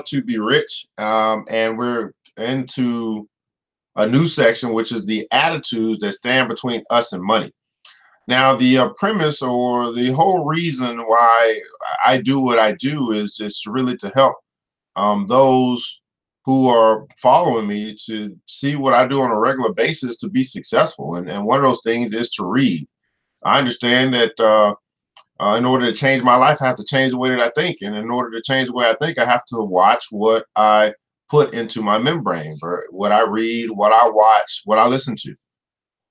to Be Rich, and we're into a new section, which is the attitudes that stand between us and money. Now, the premise or the whole reason why I do what I do is just really to help those who are following me to see what I do on a regular basis to be successful. And one of those things is to read. I understand that in order to change my life, I have to change the way that I think. And in order to change the way I think, I have to watch what I put into my membrane, or what I read, what I watch, what I listen to.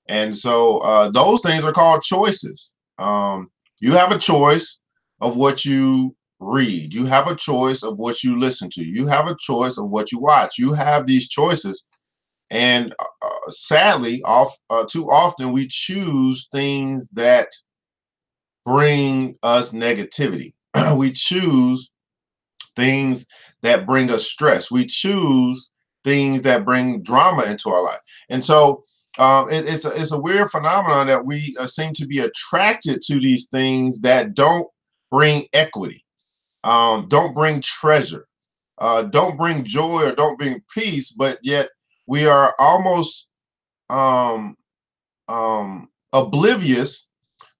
And so those things are called choices. You have a choice of what you read. You have a choice of what you listen to. You have a choice of what you watch. You have these choices. And sadly, too often we choose things that bring us negativity. We choose things that bring us stress. We choose things that bring drama into our life. And so it's a weird phenomenon that we seem to be attracted to these things that don't bring equity, don't bring treasure, don't bring joy, or don't bring peace, but yet we are almost um, oblivious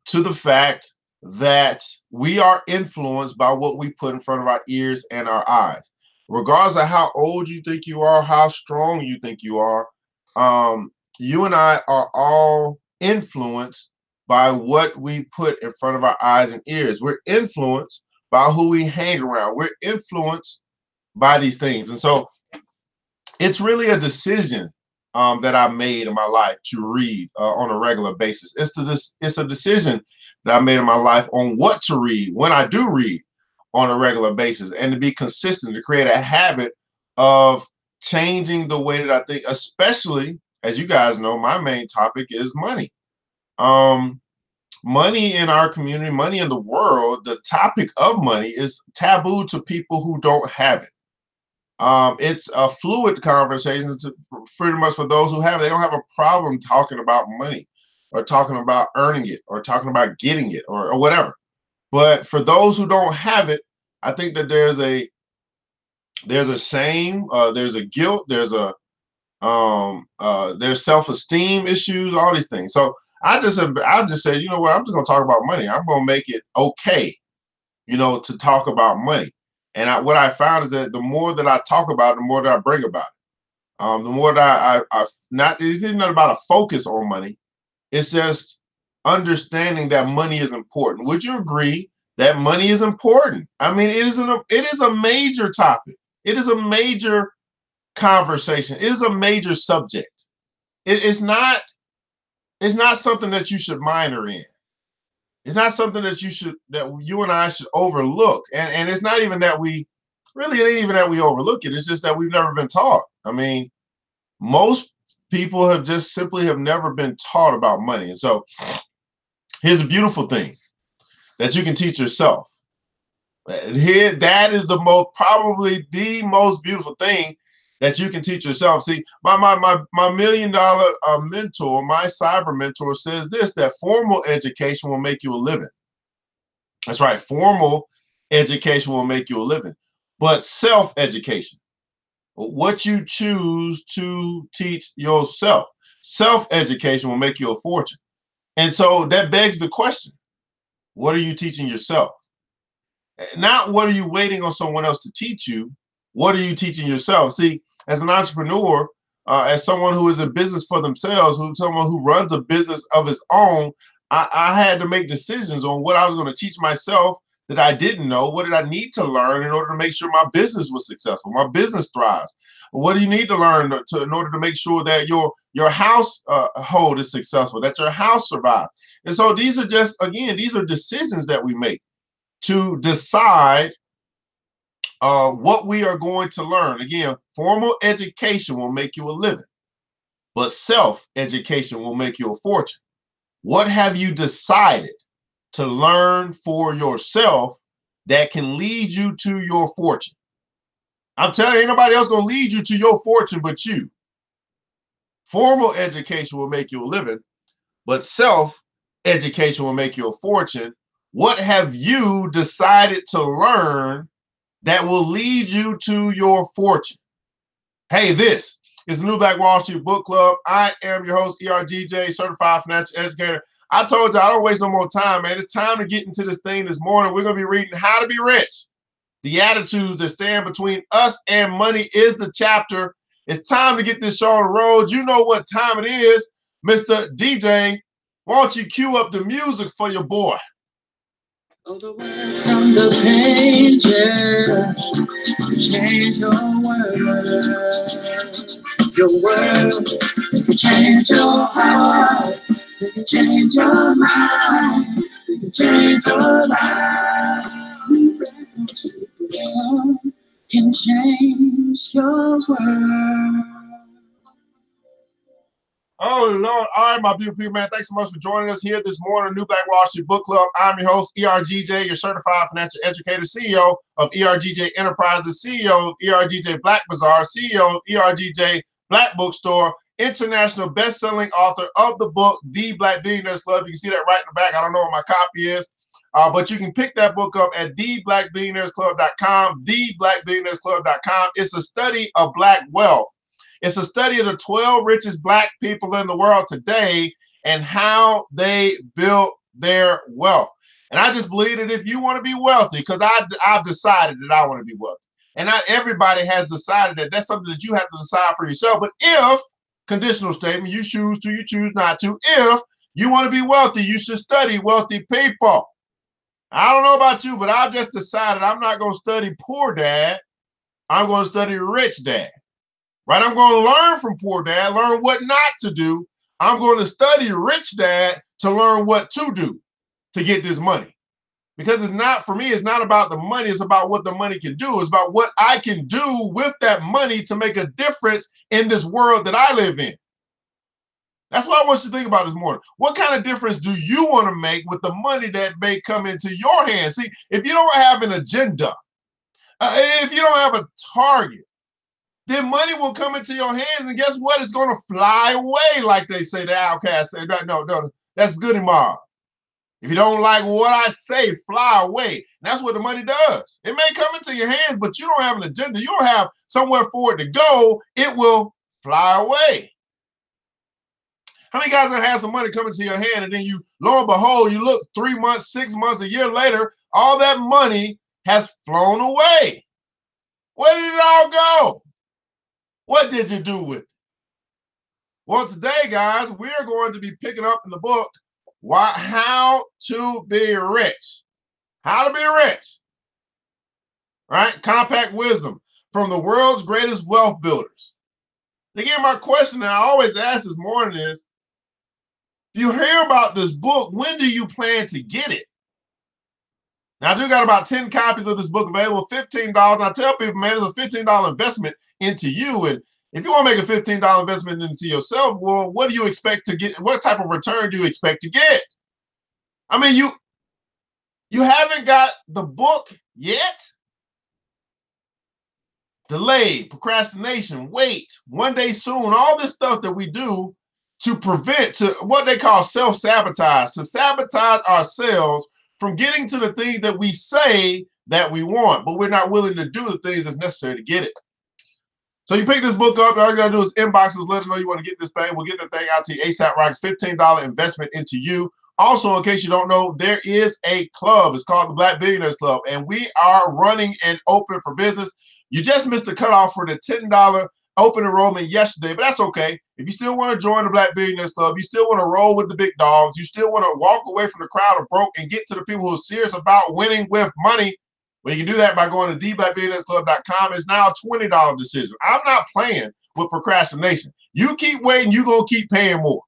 to the fact that we are influenced by what we put in front of our ears and our eyes. Regardless of how old you think you are, how strong you think you are, you and I are all influenced by what we put in front of our eyes and ears. We're influenced by who we hang around. We're influenced by these things. And so it's really a decision that I made in my life to read on a regular basis. It's a decision that I made in my life on what to read when I do read on a regular basis, and to be consistent, to create a habit of changing the way that I think, especially as you guys know, my main topic is money. Um, Money in our community, money in the world, the topic of money is taboo to people who don't have it. It's a fluid conversation to pretty much for those who have. They don't have a problem talking about money, or talking about earning it, or talking about getting it, or whatever. But for those who don't have it, I think that there's a shame, there's a guilt, there's self-esteem issues, all these things. So I just said, you know what, I'm just gonna talk about money. I'm gonna make it okay, to talk about money. And what I found is that the more that I talk about it, the more that I bring about it. The more that I not, it's not about a focus on money. It's just understanding that money is important. Would you agree that money is important? I mean, it is a major topic. It is a major conversation. It is a major subject. It's not something that you should minor in. It's not something that you and I should overlook. And it's not even that we really, it ain't even that we overlook it. It's just that we've never been taught. I mean, most people have just simply have never been taught about money. And so here's a beautiful thing that you can teach yourself. Here, that is probably the most beautiful thing that you can teach yourself. See, my $1 million mentor, my cyber mentor, says this, that formal education will make you a living. That's right, formal education will make you a living, but self-education, what you choose to teach yourself, self-education will make you a fortune. And so that begs the question: what are you teaching yourself? Not what are you waiting on someone else to teach you? What are you teaching yourself? See, as an entrepreneur, as someone who is in business for themselves, someone who runs a business of his own, I had to make decisions on what I was going to teach myself that I didn't know. What did I need to learn in order to make sure my business was successful, my business thrives? What do you need to learn in order to make sure that your household is successful, that your house survives? And so these are just, again, these are decisions that we make to decide what we are going to learn. Again, formal education will make you a living, but self-education will make you a fortune. What have you decided to learn for yourself that can lead you to your fortune? I'm telling you, ain't nobody else gonna lead you to your fortune but you. Formal education will make you a living, but self-education will make you a fortune. What have you decided to learn that will lead you to your fortune. Hey, this is the New Black Wall Street Book Club. I am your host, ERGJ, Certified Financial Educator. I told you I don't waste no more time, man. It's time to get into this thing this morning. We're going to be reading How to Be Rich. The attitudes that stand between us and money is the chapter. It's time to get this show on the road. You know what time it is. Mr. DJ, why don't you cue up the music for your boy? All the words from the pages change your world. They can change your heart. They can change your mind. They can change your life. Can change your world. Oh, Lord. All right, my beautiful people, man. Thanks so much for joining us here this morning, New Black Wall Street Book Club. I'm your host, ERGJ, your certified financial educator, CEO of ERGJ Enterprises, CEO of ERGJ Black Bazaar, CEO of ERGJ Black Bookstore, international best-selling author of the book, The Black Billionaires Club. You can see that right in the back. I don't know what my copy is, but you can pick that book up at theblackbillionairesclub.com, theblackbillionairesclub.com. It's a study of Black wealth. It's a study of the 12 richest Black people in the world today and how they built their wealth. And I just believe that if you want to be wealthy, because I've decided that I want to be wealthy, and not everybody has decided that. That's something that you have to decide for yourself. But if, conditional statement, you choose to, you choose not to, if you want to be wealthy, you should study wealthy people. I don't know about you, but I've just decided I'm not going to study poor dad. I'm going to study rich dad. Right? I'm going to learn from poor dad, learn what not to do. I'm going to study rich dad to learn what to do to get this money. Because it's not, for me, it's not about the money. It's about what the money can do. It's about what I can do with that money to make a difference in this world that I live in. That's what I want you to think about this morning. What kind of difference do you want to make with the money that may come into your hands? See, if you don't have an agenda, if you don't have a target, then money will come into your hands, and guess what? It's going to fly away, like they say, the outcast say. No, that's Goody Mob. If you don't like what I say, fly away. And that's what the money does. It may come into your hands, but you don't have an agenda. You don't have somewhere for it to go. It will fly away. How many guys have had some money come into your hand, and then you, lo and behold, you look 3 months, 6 months, a year later, all that money has flown away. Where did it all go? What did you do with it? Well, today, guys, we're going to be picking up in the book, How to Be Rich. How to Be Rich. Right? Compact wisdom from the world's greatest wealth builders. And again, my question that I always ask this morning is, if you hear about this book, when do you plan to get it? Now, I do got about 10 copies of this book available, $15. I tell people, man, it's a $15 investment into you. And if you want to make a $15 investment into yourself, well, what do you expect to get? What type of return do you expect to get? I mean, you haven't got the book yet? Delay, procrastination, wait, one day soon, all this stuff that we do to prevent, to what they call self-sabotage, to sabotage ourselves from getting to the things that we say that we want, but we're not willing to do the things that's necessary to get it. So you pick this book up, all you gotta do is inbox us, let us know you want to get this thing. We'll get the thing out to you ASAP. Rocks $15 investment into you. Also, in case you don't know, there is a club. It's called the Black Billionaires Club, and we are running and open for business. You just missed the cutoff for the $10 open enrollment yesterday, but that's okay. If you still want to join the Black Billionaires Club, you still want to roll with the big dogs, you still want to walk away from the crowd of broke and get to the people who are serious about winning with money, well, you can do that by going to theblackbillionairesclub.com. It's now a $20 decision. I'm not playing with procrastination. You keep waiting, you're going to keep paying more.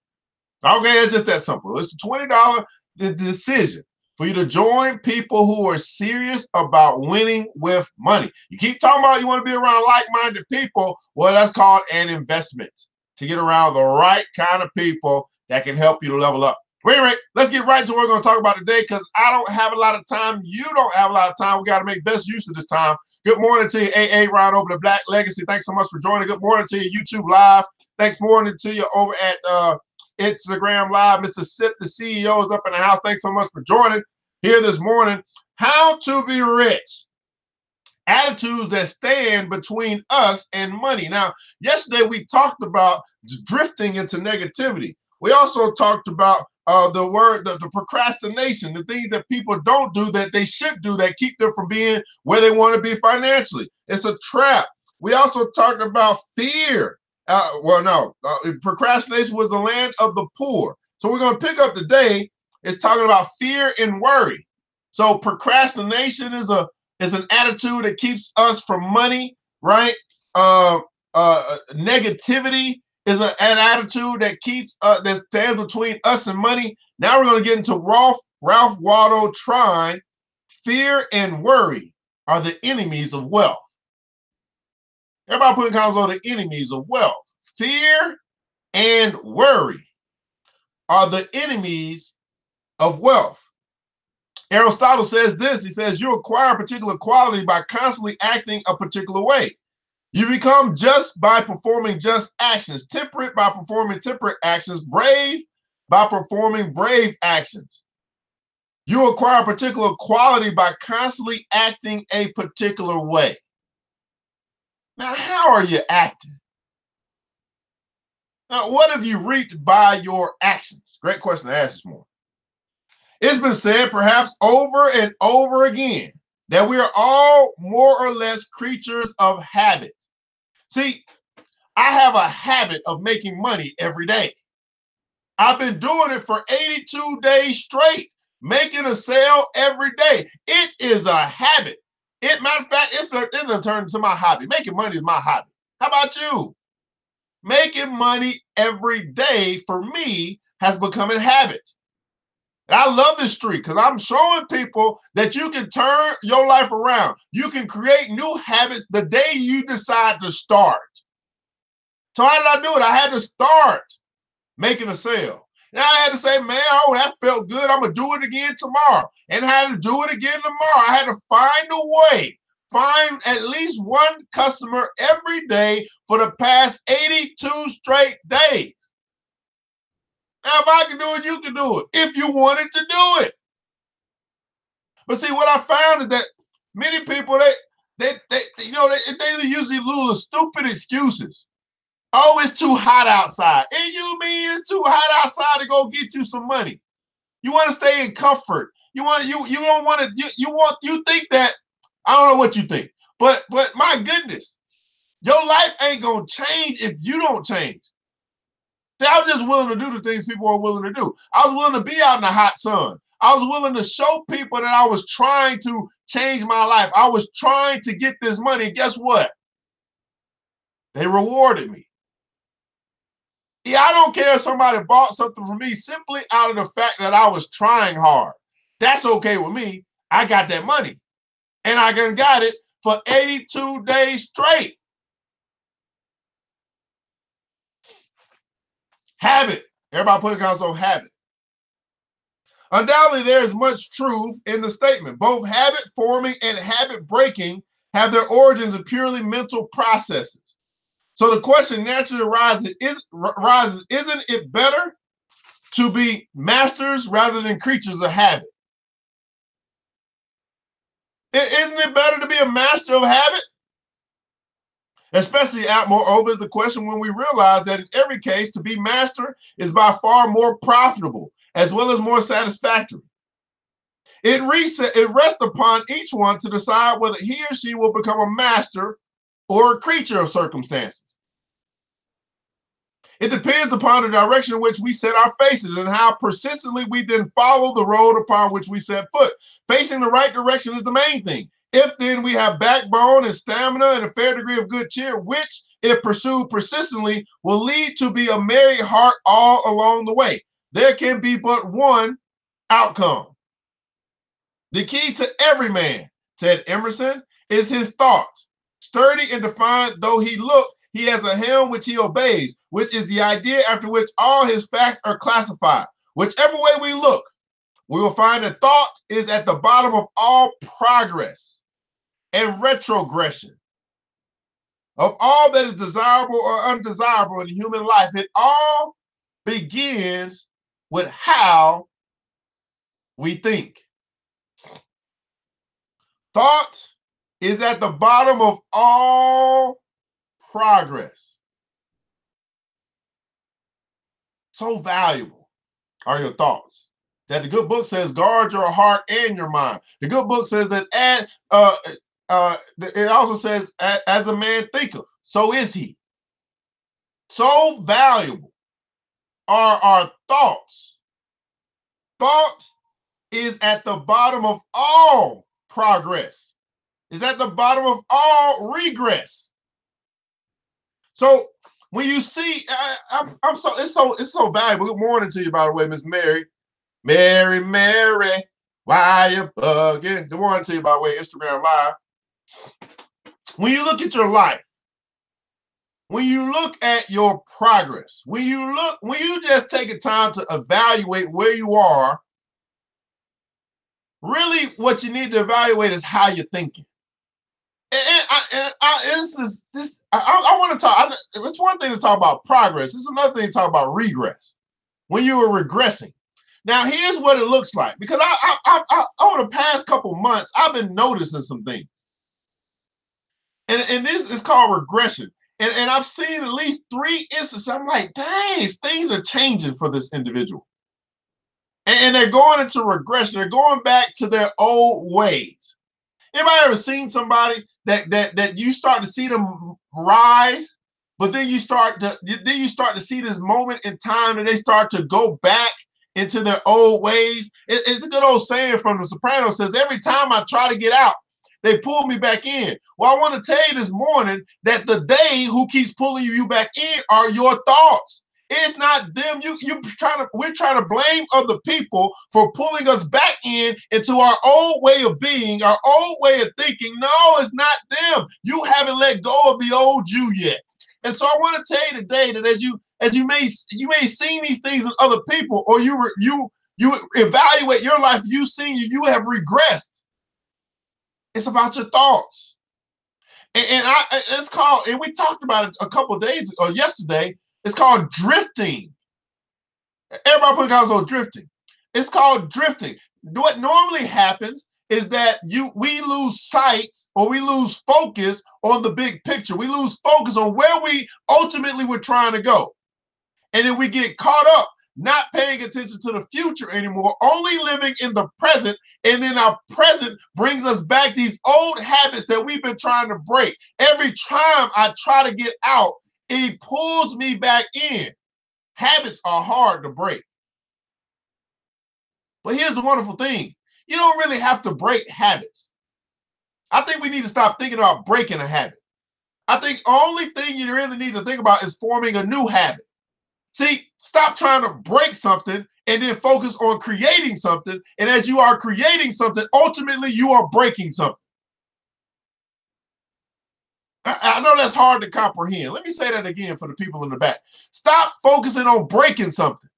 Okay, it's just that simple. It's a $20 decision for you to join people who are serious about winning with money. You keep talking about you want to be around like-minded people. Well, that's called an investment, to get around the right kind of people that can help you to level up. Anyway, let's get right to what we're going to talk about today, because I don't have a lot of time. You don't have a lot of time. We got to make best use of this time. Good morning to you, AA Ron over the Black Legacy. Thanks so much for joining. Good morning to you, YouTube Live. Thanks morning to you over at Instagram Live. Mr. Sip, the CEO, is up in the house. Thanks so much for joining here this morning. How to be rich. attitudes that stand between us and money. Now, yesterday we talked about drifting into negativity. We also talked about the procrastination, the things that people don't do that they should do that keep them from being where they want to be financially. It's a trap. We also talked about fear. Procrastination was the land of the poor. So we're going to pick up today. It's talking about fear and worry. So procrastination is an attitude that keeps us from money, right? Negativity is an attitude that keeps that stands between us and money. Now we're going to get into Ralph Waldo Trine. Fear and worry are the enemies of wealth. Everybody put in comments on the enemies of wealth. Fear and worry are the enemies of wealth. Aristotle says this. He says, you acquire a particular quality by constantly acting a particular way. You become just by performing just actions, temperate by performing temperate actions, brave by performing brave actions. You acquire a particular quality by constantly acting a particular way. Now, how are you acting? Now, what have you reaped by your actions? Great question to ask this morning. It's been said perhaps over and over again that we are all more or less creatures of habit. See, I have a habit of making money every day. I've been doing it for 82 days straight, making a sale every day. It is a habit. Matter of fact, it's turned into my hobby. Making money is my hobby. How about you? Making money every day for me has become a habit. And I love this streak because I'm showing people that you can turn your life around. You can create new habits the day you decide to start. So how did I do it? I had to start making a sale. Now I had to say, man, oh, that felt good. I'm going to do it again tomorrow. And I had to do it again tomorrow. I had to find a way, find at least one customer every day for the past 82 straight days. Now, if I can do it, you can do it, if you wanted to do it. But see, what I found is that many people, they usually lose stupid excuses. Oh, it's too hot outside. And you mean it's too hot outside to go get you some money? You want to stay in comfort. You think that, I don't know what you think, but my goodness, your life ain't gonna change if you don't change. See, I was just willing to do the things people are willing to do. I was willing to be out in the hot sun. I was willing to show people that I was trying to change my life. I was trying to get this money. And guess what? They rewarded me. Yeah, I don't care if somebody bought something from me simply out of the fact that I was trying hard. That's okay with me. I got that money. And I got it for 82 days straight. Habit. Everybody put a console habit. Undoubtedly, there is much truth in the statement. Both habit forming and habit breaking have their origins in purely mental processes. So the question naturally arises, isn't it better to be masters rather than creatures of habit? Isn't it better to be a master of habit? Especially, moreover, is the question when we realize that in every case, to be master is by far more profitable as well as more satisfactory. It rests upon each one to decide whether he or she will become a master or a creature of circumstances. It depends upon the direction in which we set our faces and how persistently we then follow the road upon which we set foot. Facing the right direction is the main thing. If then we have backbone and stamina and a fair degree of good cheer, which, if pursued persistently, will lead to be a merry heart all along the way, there can be but one outcome. The key to every man, said Emerson, is his thought. Sturdy and defiant though he look, he has a helm which he obeys, which is the idea after which all his facts are classified. Whichever way we look, we will find that thought is at the bottom of all progress and retrogression. Of all that is desirable or undesirable in human life, it all begins with how we think. Thought is at the bottom of all progress. So valuable are your thoughts. That the good book says, guard your heart and your mind. The good book says that it also says, as a man thinketh, so is he. So valuable are our thoughts. Thoughts is at the bottom of all progress. Is at the bottom of all regress. So when you see, it's so valuable. Good morning to you, by the way, Miss Mary. Mary, why you bugging? Good morning to you, by the way, Instagram Live. When you look at your life, when you look at your progress, when you just take a time to evaluate where you are, really what you need to evaluate is how you're thinking. I want to talk. It's one thing to talk about progress. It's another thing to talk about regress. When you were regressing. Now, here's what it looks like. Because I over the past couple months, I've been noticing some things. And this is called regression. And I've seen at least 3 instances. I'm like, dang, things are changing for this individual. And they're going into regression. They're going back to their old ways. Anybody ever seen somebody that you start to see them rise, but then you start to see this moment in time that they start to go back into their old ways? It's a good old saying from The Sopranos, says, every time I try to get out, they pull me back in. Well, I want to tell you this morning that the they who keeps pulling you back in are your thoughts. It's not them. We're trying to blame other people for pulling us back into our old way of being, our old way of thinking. No, it's not them. You haven't let go of the old you yet. And so I want to tell you today that as you may see these things in other people, or you evaluate your life, you have regressed. It's about your thoughts. It's called, and we talked about it a couple of days or yesterday. It's called drifting. Everybody put comments on drifting. It's called drifting. What normally happens is that we lose sight, or we lose focus on the big picture. We lose focus on where we ultimately were trying to go. And then we get caught up, not paying attention to the future anymore, only living in the present. And then our present brings us back these old habits that we've been trying to break. Every time I try to get out, it pulls me back in. Habits are hard to break. But here's the wonderful thing. You don't really have to break habits. I think we need to stop thinking about breaking a habit. I think the only thing you really need to think about is forming a new habit. See, stop trying to break something and then focus on creating something. And as you are creating something, ultimately you are breaking something. I know that's hard to comprehend. Let me say that again for the people in the back. Stop focusing on breaking something.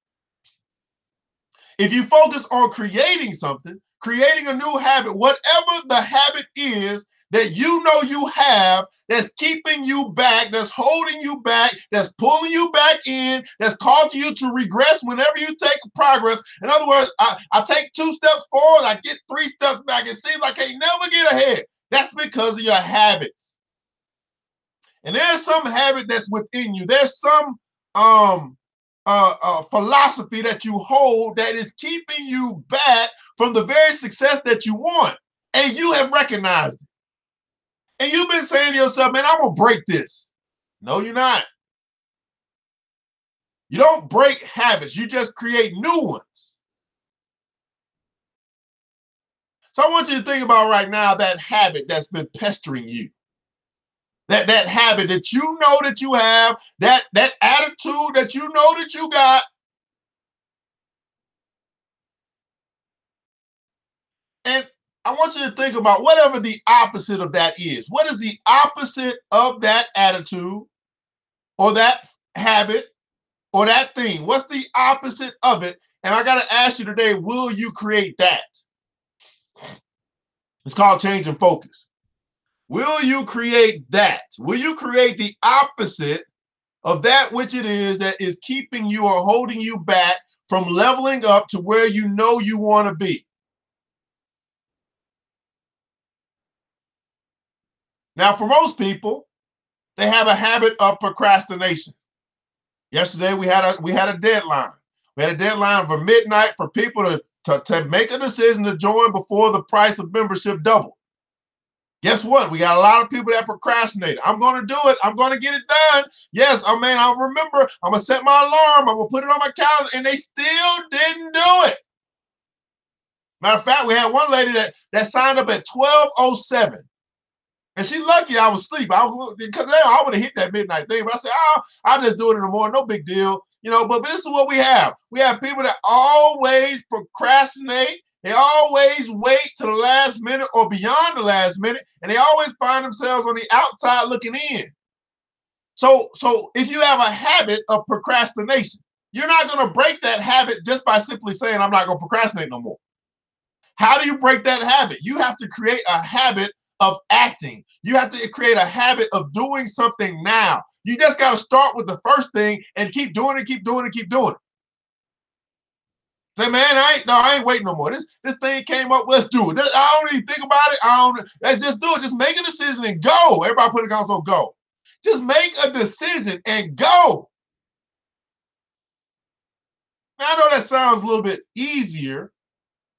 If you focus on creating something, creating a new habit, whatever the habit is that you know you have, that's keeping you back, that's holding you back, that's pulling you back in, that's causing you to regress whenever you take progress. In other words, I take 2 steps forward, I get 3 steps back. It seems like I can never get ahead. That's because of your habits. And there's some habit that's within you. There's some philosophy that you hold that is keeping you back from the very success that you want. And you have recognized it. And you've been saying to yourself, man, I'm going to break this. No, you're not. You don't break habits. You just create new ones. So I want you to think about right now that habit that's been pestering you. That habit that you know that you have, that attitude that you know that you got. And I want you to think about whatever the opposite of that is. What is the opposite of that attitude or that habit or that thing? What's the opposite of it? And I got to ask you today, will you create that? It's called change and focus. Will you create that? Will you create the opposite of that which it is that is keeping you or holding you back from leveling up to where you know you want to be? Now, for most people, they have a habit of procrastination. Yesterday, we had a deadline. We had a deadline for midnight for people to make a decision to join before the price of membership doubled. Guess what? We got a lot of people that procrastinate. I'm going to do it. I'm going to get it done. Yes, I mean, I'll remember. I'm going to set my alarm. I'm going to put it on my calendar. And they still didn't do it. Matter of fact, we had one lady that signed up at 12:07. And she's lucky I was asleep. Because I would have hit that midnight thing. But I said, oh, I'll just do it in the morning. No big deal. You know, but this is what we have. We have people that always procrastinate. They always wait to the last minute or beyond the last minute. And they always find themselves on the outside looking in. So if you have a habit of procrastination, you're not going to break that habit just by simply saying, I'm not going to procrastinate no more. How do you break that habit? You have to create a habit of acting. You have to create a habit of doing something now. You just got to start with the first thing and keep doing it, keep doing it, keep doing it. Say, man, I ain't waiting no more. This thing came up. Let's do it. I don't even think about it. Let's just do it. Just make a decision and go. Everybody put it on, so go. Just make a decision and go. Now, I know that sounds a little bit easier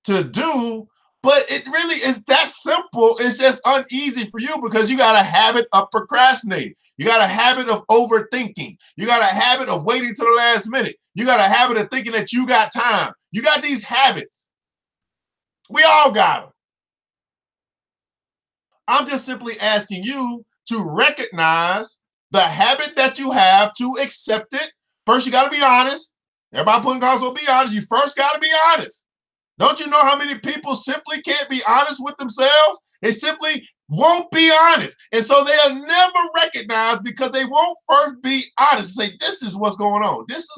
to do, but it really is that simple. It's just uneasy for you because you got a habit of procrastinating. You got a habit of overthinking. You got a habit of waiting to the last minute. You got a habit of thinking that you got time. You got these habits. We all got them. I'm just simply asking you to recognize the habit that you have, to accept it. First, you got to be honest. Everybody putting also be honest. You first got to be honest. Don't you know how many people simply can't be honest with themselves? They simply won't be honest. And so they'll never recognize because they won't first be honest and say, this is what's going on. This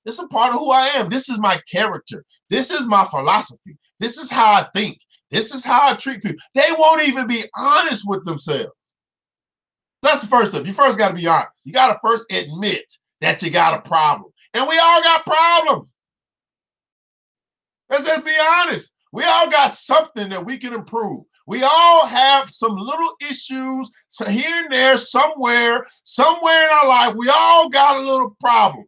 is a part of who I am. This is my character. This is my philosophy. This is how I think. This is how I treat people. They won't even be honest with themselves. That's the first step. You first got to be honest. You got to first admit that you got a problem. And we all got problems. Let's just be honest. We all got something that we can improve. We all have some little issues here and there, somewhere in our life. We all got a little problem.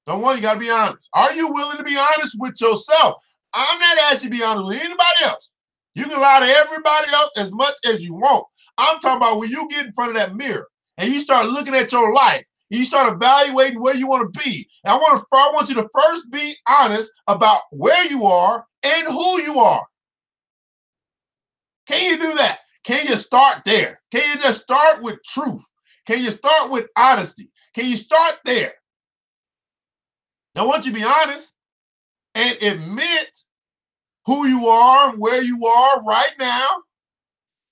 Don't worry, you got to be honest. Are you willing to be honest with yourself? I'm not asking you to be honest with anybody else. You can lie to everybody else as much as you want. I'm talking about when you get in front of that mirror and you start looking at your life, you start evaluating where you want to be. And I want you to first be honest about where you are and who you are. Can you do that? Can you start there? Can you just start with truth? Can you start with honesty? Can you start there? Now, once you be honest and admit who you are and where you are right now,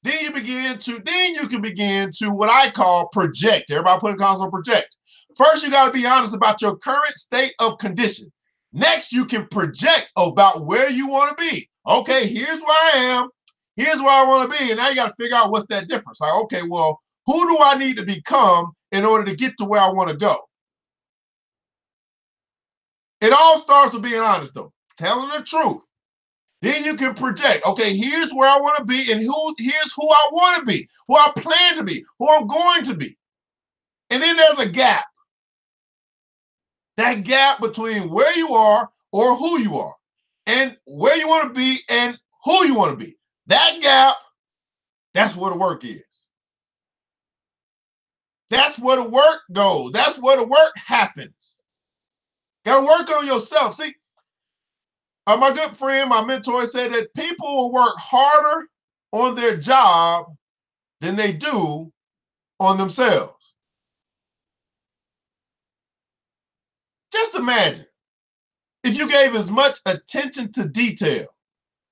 then you can begin to what I call project. Everybody put a console project. First, you got to be honest about your current state of condition. Next, you can project about where you want to be. Okay, here's where I am. Here's where I want to be. And now you got to figure out what's that difference. Like, okay, well, who do I need to become in order to get to where I want to go? It all starts with being honest, though, telling the truth. Then you can project, okay, here's where I want to be, and here's who I want to be, who I plan to be, who I'm going to be. And then there's a gap. That gap between where you are or who you are, and where you want to be and who you want to be. That gap, that's where the work is. That's where the work goes. That's where the work happens. Got to work on yourself. See, my good friend, my mentor said that people will work harder on their job than they do on themselves. Just imagine if you gave as much attention to detail,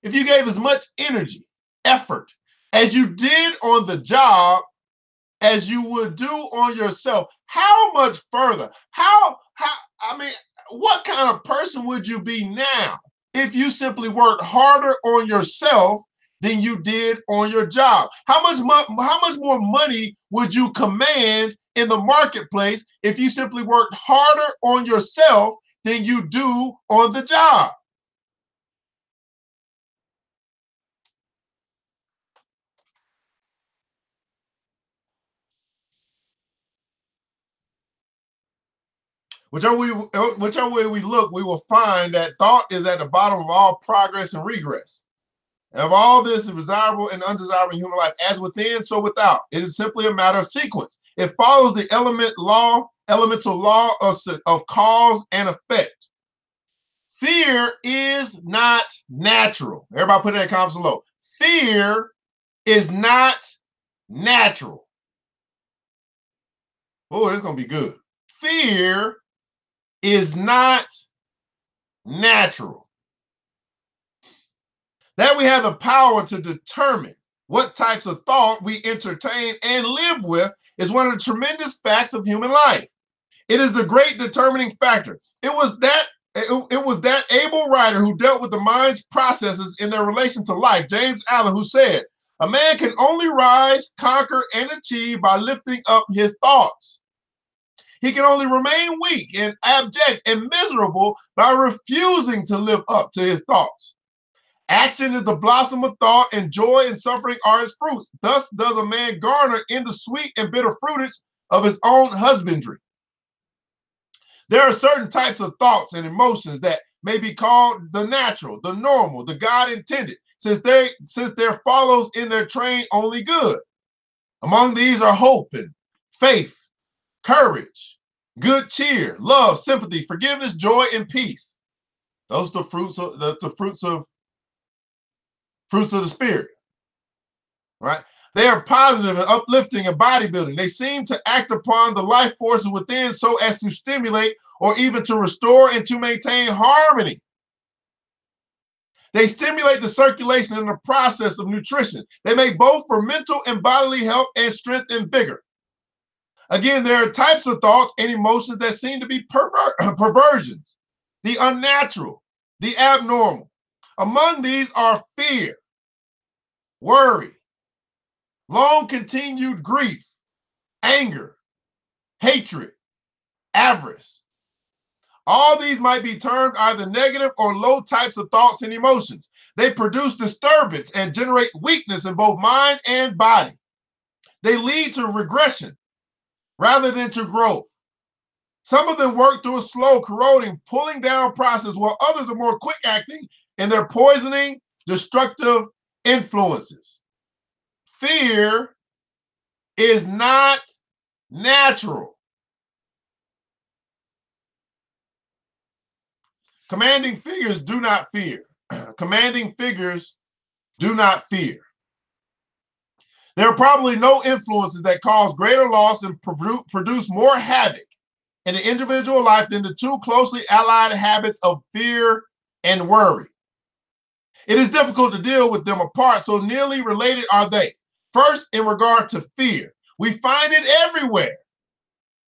if you gave as much energy, effort as you did on the job as you would do on yourself, how much further? What kind of person would you be now if you simply worked harder on yourself than you did on your job? How much more money would you command in the marketplace if you simply worked harder on yourself than you do on the job? Whichever way we look, we will find that thought is at the bottom of all progress and regress. And of all this is desirable and undesirable in human life, as within, so without. It is simply a matter of sequence. It follows the elemental law of cause and effect. Fear is not natural. Everybody put it in the comments below. Fear is not natural. Oh, this is going to be good. Fear is not natural. That we have the power to determine what types of thought we entertain and live with is one of the tremendous facts of human life. It is the great determining factor. It was that able writer who dealt with the mind's processes in their relation to life, James Allen, who said, "A man can only rise, conquer, and achieve by lifting up his thoughts. He can only remain weak and abject and miserable by refusing to live up to his thoughts. Action is the blossom of thought, and joy and suffering are its fruits. Thus does a man garner in the sweet and bitter fruitage of his own husbandry." There are certain types of thoughts and emotions that may be called the natural, the normal, the God intended, since there follows in their train only good. Among these are hope and faith, courage, good cheer, love, sympathy, forgiveness, joy, and peace. Those are the fruits of the spirit, right? They are positive and uplifting and bodybuilding. They seem to act upon the life forces within so as to stimulate or even to restore and to maintain harmony. They stimulate the circulation and the process of nutrition. They make both for mental and bodily health and strength and vigor. Again, there are types of thoughts and emotions that seem to be perversions, the unnatural, the abnormal. Among these are fear, worry, long continued grief, anger, hatred, avarice. All these might be termed either negative or low types of thoughts and emotions. They produce disturbance and generate weakness in both mind and body. They lead to regression rather than to growth. Some of them work through a slow, corroding, pulling down process, while others are more quick acting in their poisoning, destructive influences. Fear is not natural. Commanding figures do not fear. Commanding figures do not fear. There are probably no influences that cause greater loss and produce more havoc in the individual life than the two closely allied habits of fear and worry. It is difficult to deal with them apart, so nearly related are they. First, in regard to fear, we find it everywhere.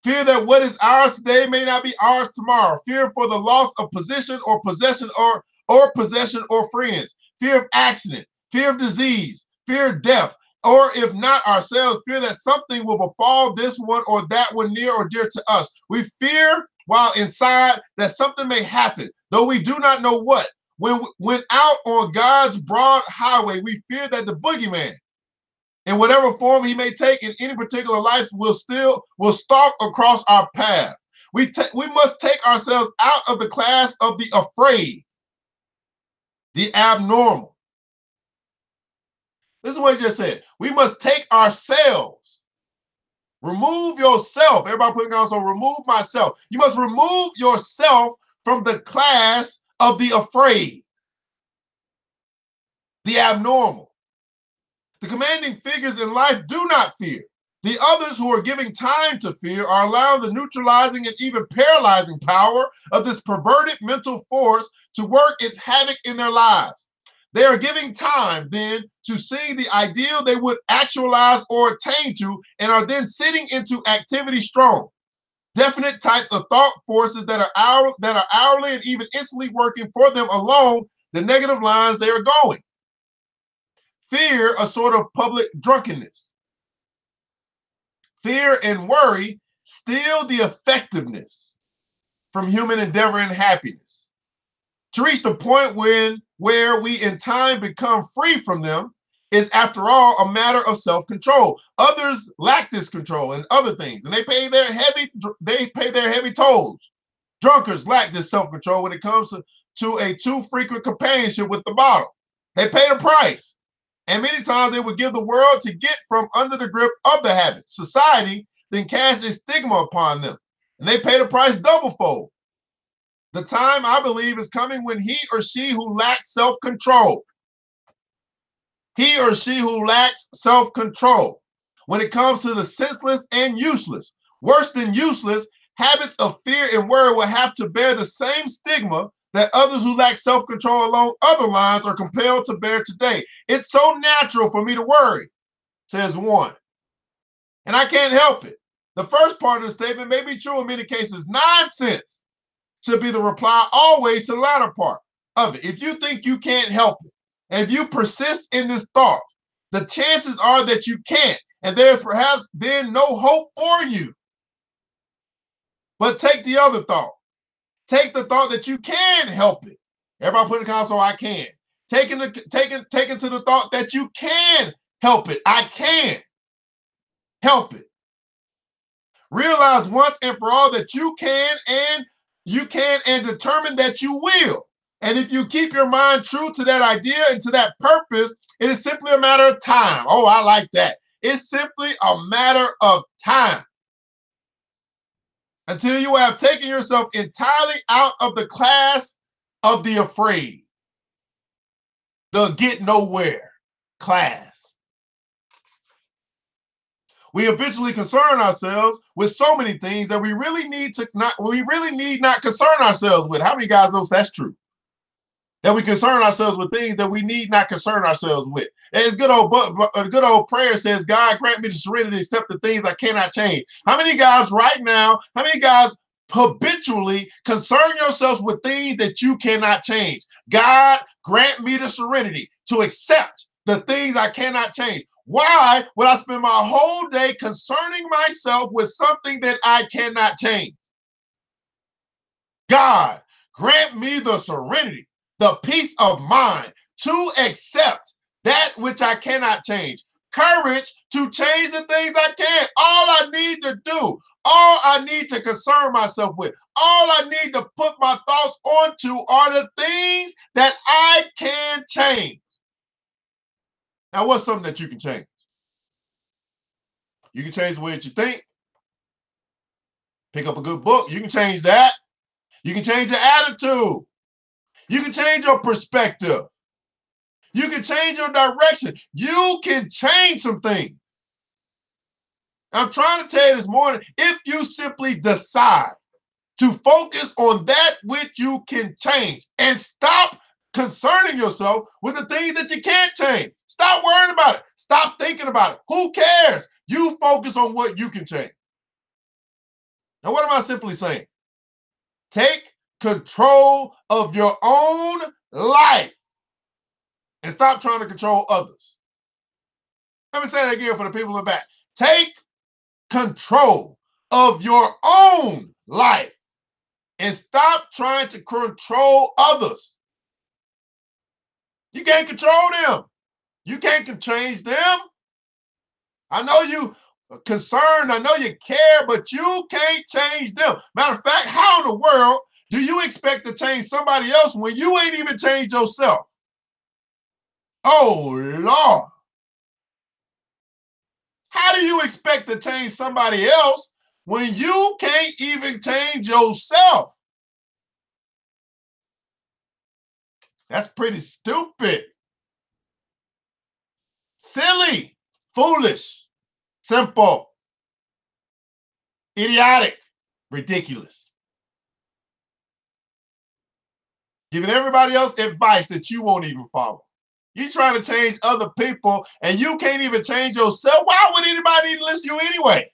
Fear that what is ours today may not be ours tomorrow. Fear for the loss of position or possession or possession or friends. Fear of accident, fear of disease, fear of death, or if not ourselves, fear that something will befall this one or that one near or dear to us. We fear while inside that something may happen, though we do not know what. When out on God's broad highway, we fear that the boogeyman, in whatever form he may take in any particular life, will stalk across our path. We must take ourselves out of the class of the afraid, the abnormal. This is what he just said. We must take ourselves. Remove yourself. Everybody putting on, so remove myself. You must remove yourself from the class of the afraid, the abnormal. The commanding figures in life do not fear. The others who are giving time to fear are allowing the neutralizing and even paralyzing power of this perverted mental force to work its havoc in their lives. They are giving time then to seeing the ideal they would actualize or attain to, and are then sitting into activity strong. Definite types of thought forces that are hourly and even instantly working for them along the negative lines they are going. Fear, a sort of public drunkenness. Fear and worry steal the effectiveness from human endeavor and happiness. To reach the point where we in time become free from them is, after all, a matter of self-control. Others lack this control in other things, and they pay their heavy tolls. Drunkards lack this self-control when it comes to a too frequent companionship with the bottle. They pay the price. And many times they would give the world to get from under the grip of the habit. Society then casts a stigma upon them. And they pay the price doublefold. The time, I believe, is coming when he or she who lacks self-control, he or she who lacks self-control, when it comes to the senseless and useless, worse than useless, habits of fear and worry will have to bear the same stigma that others who lack self-control along other lines are compelled to bear today. It's so natural for me to worry, says one. And I can't help it. The first part of the statement may be true in many cases. Nonsense should be the reply always to the latter part of it. If you think you can't help it, and if you persist in this thought, the chances are that you can't, and there's perhaps then no hope for you. But take the other thought. Take the thought that you can help it. Everybody put in the console, I can. Taking to the thought that you can help it. I can help it. Realize once and for all that you can and determine that you will. And if you keep your mind true to that idea and to that purpose, it is simply a matter of time. Oh, I like that. It's simply a matter of time until you have taken yourself entirely out of the class of the afraid, the get nowhere class. We habitually concern ourselves with so many things that we really need not concern ourselves with. How many guys know that's true? That we concern ourselves with things that we need not concern ourselves with. And a good old prayer says, God, grant me the serenity to accept the things I cannot change. How many guys right now, how many guys habitually concern yourselves with things that you cannot change? God, grant me the serenity to accept the things I cannot change. Why would I spend my whole day concerning myself with something that I cannot change? God, grant me the serenity, the peace of mind to accept that which I cannot change. Courage to change the things I can. All I need to do, all I need to concern myself with, all I need to put my thoughts onto are the things that I can change. Now, what's something that you can change? You can change the way that you think. Pick up a good book. You can change that. You can change your attitude. You can change your perspective. You can change your direction. You can change some things. I'm trying to tell you this morning, if you simply decide to focus on that which you can change and stop concerning yourself with the things that you can't change. Stop worrying about it. Stop thinking about it. Who cares? You focus on what you can change. Now, what am I simply saying? Take control of your own life and stop trying to control others. Let me say that again for the people in the back. Take control of your own life and stop trying to control others. You can't control them. You can't change them. I know you are concerned. I know you care, but you can't change them. Matter of fact, how in the world do you expect to change somebody else when you ain't even changed yourself? Oh, Lord. How do you expect to change somebody else when you can't even change yourself? That's pretty stupid. Silly, foolish, simple, idiotic, ridiculous. Giving everybody else advice that you won't even follow. You trying to change other people and you can't even change yourself. Why would anybody even listen to you anyway?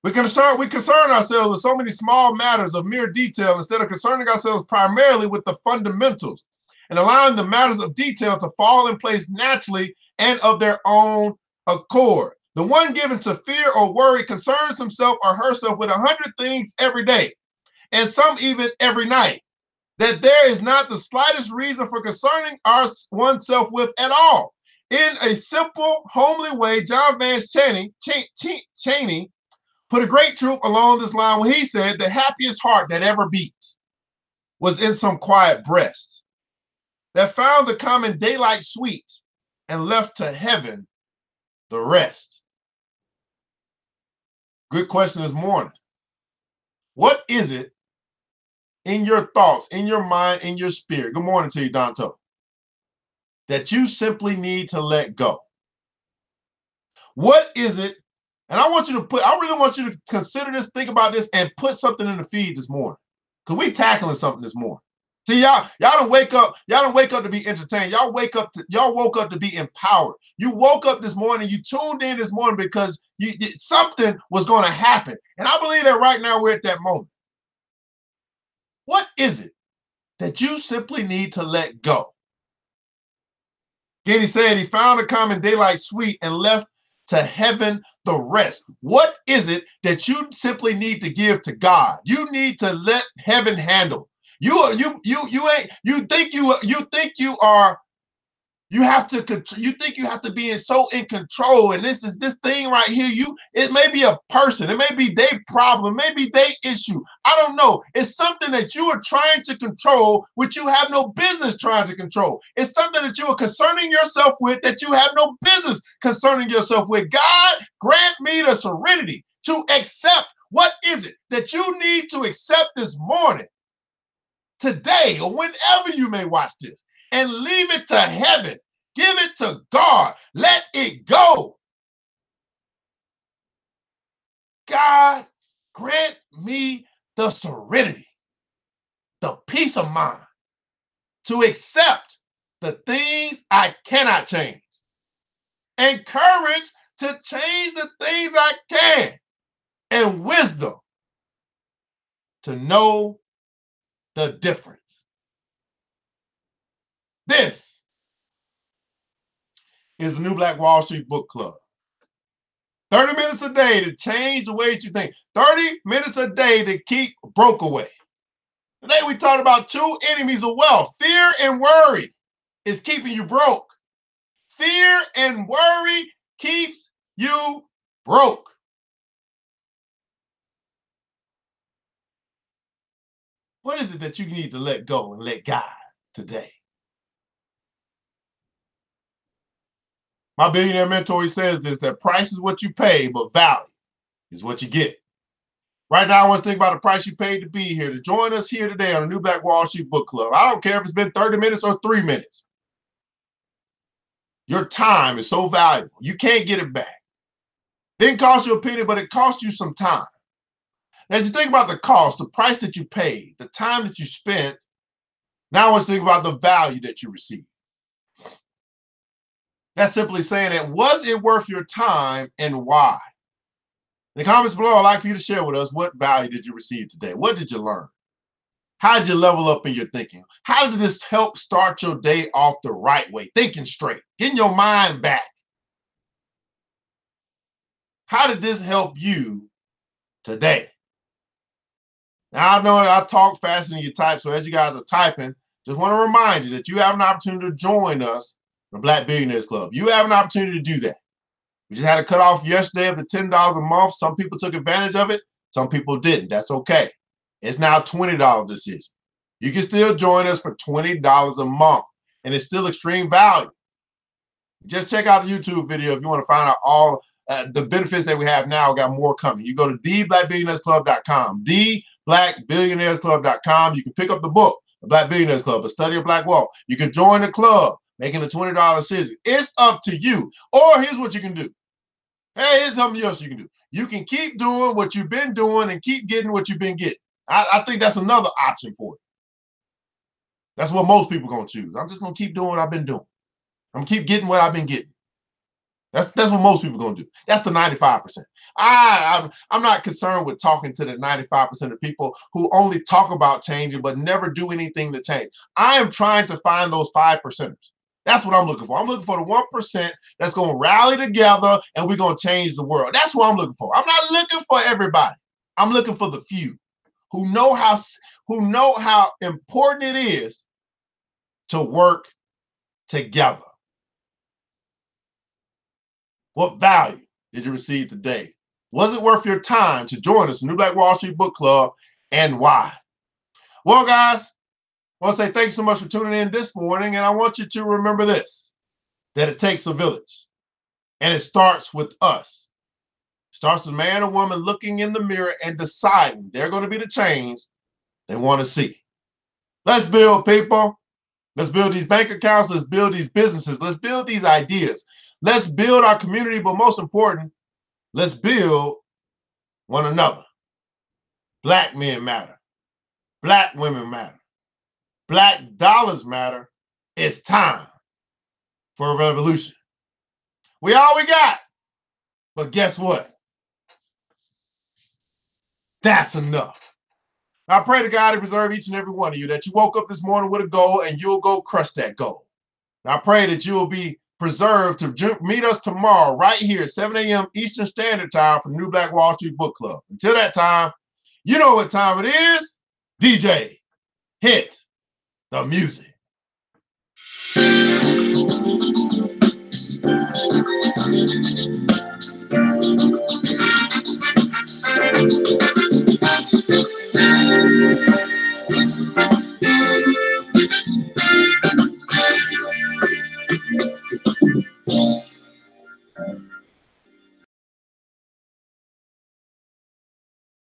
We concern ourselves with so many small matters of mere detail instead of concerning ourselves primarily with the fundamentals and allowing the matters of detail to fall in place naturally and of their own accord. The one given to fear or worry concerns himself or herself with 100 things every day, and some even every night, that there is not the slightest reason for concerning oneself with at all. In a simple, homely way, John Vance Cheney put a great truth along this line when he said the happiest heart that ever beat was in some quiet breast that found the common daylight sweet and left to heaven the rest. Good question this morning. What is it in your thoughts, in your mind, in your spirit? Good morning to you, Danto. That you simply need to let go. What is it? And I really want you to consider this, think about this, and put something in the feed this morning. Because we tackling something this morning. See, y'all don't wake up to be entertained. Y'all woke up to be empowered. You woke up this morning, you tuned in this morning because something was going to happen. And I believe that right now we're at that moment. What is it that you simply need to let go? Again, he said he found a common daylight sweet and left to heaven the rest. What is it that you simply need to give to God? You need to let heaven handle. You think you have to be so in control, and this thing right here, it may be a person, it may be their problem, maybe their issue. I don't know. It's something that you are trying to control, which you have no business trying to control. It's something that you are concerning yourself with that you have no business concerning yourself with. God, grant me the serenity to accept. What is it that you need to accept this morning, today, or whenever you may watch this, and leave it to heaven. Give it to God. Let it go. God, grant me the serenity, the peace of mind to accept the things I cannot change, and courage to change the things I can, and wisdom to know the difference. This is the New Black Wall Street Book Club. 30 minutes a day to change the way that you think. 30 minutes a day to keep broke away. Today we talked about two enemies of wealth. Fear and worry is keeping you broke. Fear and worry keeps you broke. What is it that you need to let go and let God today? My billionaire mentor, he says this, that price is what you pay, but value is what you get. Right now, I want to think about the price you paid to be here, to join us here today on the New Black Wall Street Book Club. I don't care if it's been 30 minutes or 3 minutes. Your time is so valuable. You can't get it back. It didn't cost you a penny, but it cost you some time. As you think about the cost, the price that you paid, the time that you spent, now I want to think about the value that you received. That's simply saying that, was it worth your time and why? In the comments below, I'd like for you to share with us, what value did you receive today? What did you learn? How did you level up in your thinking? How did this help start your day off the right way? Thinking straight, getting your mind back. How did this help you today? Now, I know that I talk faster than you type, so as you guys are typing, just want to remind you that you have an opportunity to join us, the Black Billionaires Club. You have an opportunity to do that. We just had a cutoff yesterday of the $10 a month. Some people took advantage of it. Some people didn't. That's okay. It's now $20 decision. You can still join us for $20 a month, and it's still extreme value. Just check out the YouTube video if you want to find out all the benefits that we have now. We got more coming. You go to theblackbillionairesclub.com, theblackbillionairesclub.com. You can pick up the book, The Black Billionaires Club, A Study of Black Wealth. You can join the club, making a $20 decision. It's up to you. Or here's what you can do. Hey, here's something else you can do. You can keep doing what you've been doing and keep getting what you've been getting. I think that's another option for you. That's what most people are going to choose. I'm just going to keep doing what I've been doing. I'm going to keep getting what I've been getting. That's what most people are going to do. That's the 95%. I'm not concerned with talking to the 95% of people who only talk about changing but never do anything to change. I am trying to find those 5%ers. That's what I'm looking for. I'm looking for the 1% that's going to rally together and we're going to change the world. That's what I'm looking for. I'm not looking for everybody. I'm looking for the few who know how important it is to work together. What value did you receive today Was it worth your time to join us in New Black Wall Street Book Club, and why? Well, guys, I want to say thanks so much for tuning in this morning, and I want you to remember this, that it takes a village, and it starts with us. It starts with a man or woman looking in the mirror and deciding they're going to be the change they want to see. Let's build, people. Let's build these bank accounts. Let's build these businesses. Let's build these ideas. Let's build our community, but most important, let's build one another. Black men matter. Black women matter. Black dollars matter. It's time for a revolution. We all we got. But guess what? That's enough. I pray to God to preserve each and every one of you, that you woke up this morning with a goal and you'll go crush that goal. I pray that you will be preserved to meet us tomorrow right here at 7 a.m. Eastern Standard Time for New Black Wall Street Book Club. Until that time, you know what time it is. DJ, hit the music.